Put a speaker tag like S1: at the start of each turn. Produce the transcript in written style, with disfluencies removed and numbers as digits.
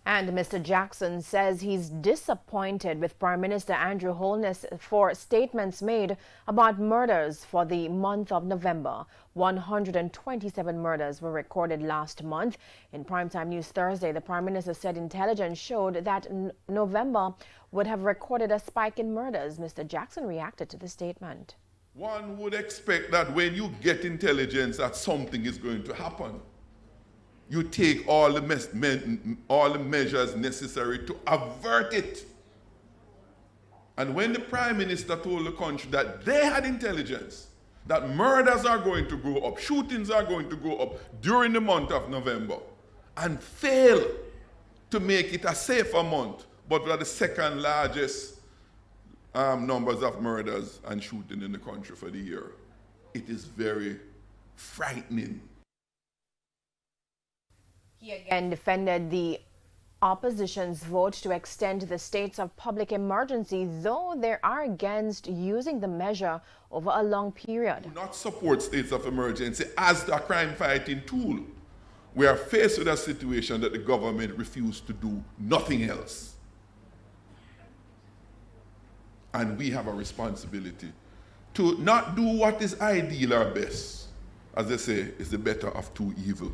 S1: And Mr. Jackson says he's disappointed with Prime Minister Andrew Holness for statements made about murders for the month of November. 127 murders were recorded last month. In Primetime News Thursday, the Prime Minister said intelligence showed that November would have recorded a spike in murders. Mr. Jackson reacted to the statement.
S2: One would expect that when you get intelligence that something is going to happen, you take all the measures necessary to avert it. And when the Prime Minister told the country that they had intelligence, that murders are going to go up, shootings are going to go up during the month of November, and fail to make it a safer month, but we are the second largest numbers of murders and shooting in the country for the year, it is very frightening.
S1: He again defended the opposition's vote to extend the states of public emergency, though they are against using the measure over a long period.
S2: Do not support states of emergency as a crime-fighting tool. We are faced with a situation that the government refused to do nothing else. And we have a responsibility to not do what is ideal or best. As they say, it's the better of two evils.